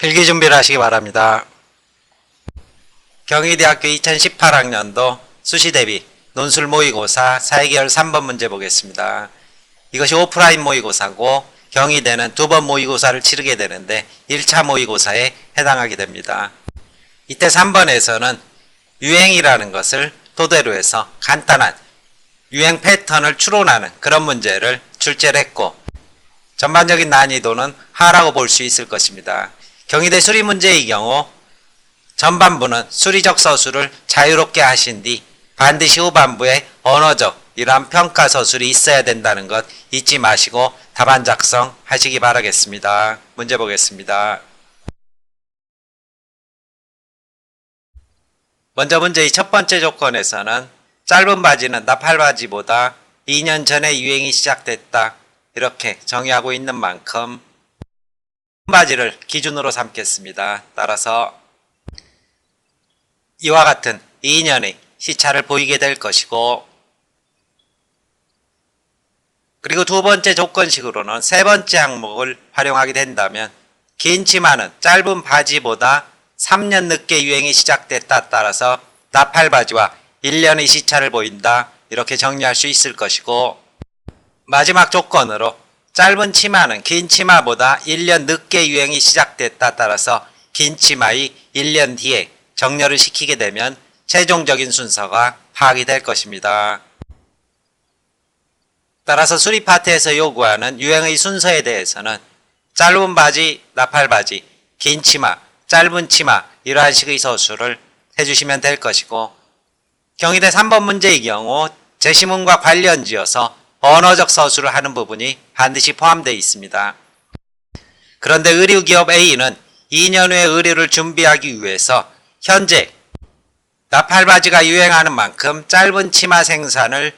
필기 준비를 하시기 바랍니다. 경희대학교 2018학년도 수시대비 논술 모의고사 사회계열 3번 문제 보겠습니다. 이것이 오프라인 모의고사고 경희대는 2번 모의고사를 치르게 되는데 1차 모의고사에 해당하게 됩니다. 이때 3번에서는 유행이라는 것을 토대로 해서 간단한 유행 패턴을 추론하는 그런 문제를 출제를 했고 전반적인 난이도는 하라고 볼 수 있을 것입니다. 경희대 수리 문제의 경우 전반부는 수리적 서술을 자유롭게 하신 뒤 반드시 후반부에 언어적 이러한 평가 서술이 있어야 된다는 것 잊지 마시고 답안 작성하시기 바라겠습니다. 문제 보겠습니다. 먼저 문제의 첫 번째 조건에서는 짧은 바지는 나팔바지보다 2년 전에 유행이 시작됐다 이렇게 정의하고 있는 만큼 바지를 기준으로 삼겠습니다. 따라서 이와 같은 2년의 시차를 보이게 될 것이고, 그리고 두 번째 조건식으로는 세 번째 항목을 활용하게 된다면 긴 치마는 짧은 바지보다 3년 늦게 유행이 시작됐다 따라서 나팔바지와 1년의 시차를 보인다 이렇게 정리할 수 있을 것이고, 마지막 조건으로 짧은 치마는 긴 치마보다 1년 늦게 유행이 시작됐다 따라서 긴 치마의 1년 뒤에 정렬을 시키게 되면 최종적인 순서가 파악이 될 것입니다. 따라서 수리 파트에서 요구하는 유행의 순서에 대해서는 짧은 바지, 나팔바지, 긴 치마, 짧은 치마 이러한 식의 서술을 해주시면 될 것이고, 경희대 3번 문제의 경우 제시문과 관련지어서 언어적 서술을 하는 부분이 반드시 포함되어 있습니다. 그런데 의류기업 A는 2년 후에 의류를 준비하기 위해서 현재 나팔바지가 유행하는 만큼 짧은 치마 생산을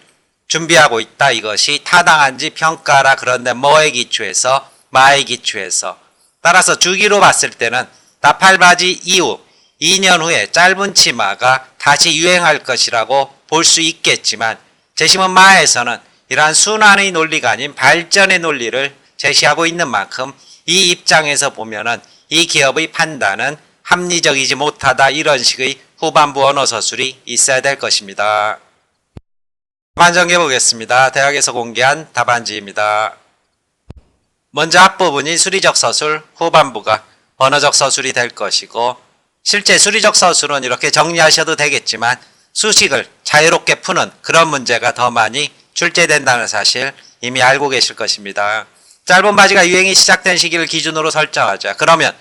준비하고 있다. 이것이 타당한지 평가라. 그런데 뭐에 기초해서? 마에 기초해서. 따라서 주기로 봤을 때는 나팔바지 이후 2년 후에 짧은 치마가 다시 유행할 것이라고 볼 수 있겠지만 제시문 마에서는 이러한 순환의 논리가 아닌 발전의 논리를 제시하고 있는 만큼 이 입장에서 보면은 이 기업의 판단은 합리적이지 못하다 이런 식의 후반부 언어 서술이 있어야 될 것입니다. 답안 정리해 보겠습니다. 대학에서 공개한 답안지입니다. 먼저 앞부분이 수리적 서술, 후반부가 언어적 서술이 될 것이고, 실제 수리적 서술은 이렇게 정리하셔도 되겠지만 수식을 자유롭게 푸는 그런 문제가 더 많이 출제된다는 사실 이미 알고 계실 것입니다. 짧은 바지가 유행이 시작된 시기를 기준으로 설정하자. 그러면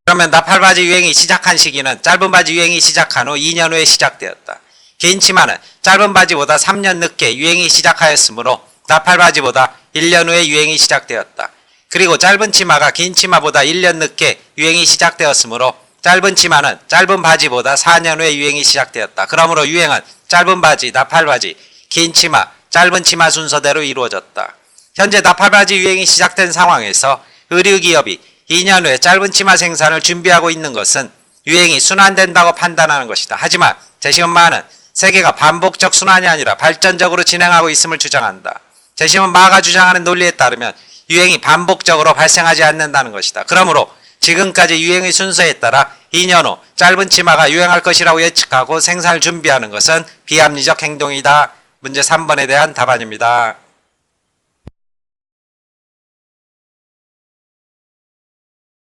나팔바지 유행이 시작한 시기는 짧은 바지 유행이 시작한 후 2년 후에 시작되었다. 긴 치마는 짧은 바지보다 3년 늦게 유행이 시작하였으므로 나팔바지보다 1년 후에 유행이 시작되었다. 그리고 짧은 치마가 긴 치마보다 1년 늦게 유행이 시작되었으므로 짧은 치마는 짧은 바지보다 4년 후에 유행이 시작되었다. 그러므로 유행은 짧은 바지, 나팔바지, 긴 치마, 짧은 치마 순서대로 이루어졌다. 현재 나팔바지 유행이 시작된 상황에서 의류기업이 2년 후에 짧은 치마 생산을 준비하고 있는 것은 유행이 순환된다고 판단하는 것이다. 하지만 제시문마는 세계가 반복적 순환이 아니라 발전적으로 진행하고 있음을 주장한다. 제시문마가 주장하는 논리에 따르면 유행이 반복적으로 발생하지 않는다는 것이다. 그러므로 지금까지 유행의 순서에 따라 2년 후 짧은 치마가 유행할 것이라고 예측하고 생산을 준비하는 것은 비합리적 행동이다. 문제 3번에 대한 답안입니다.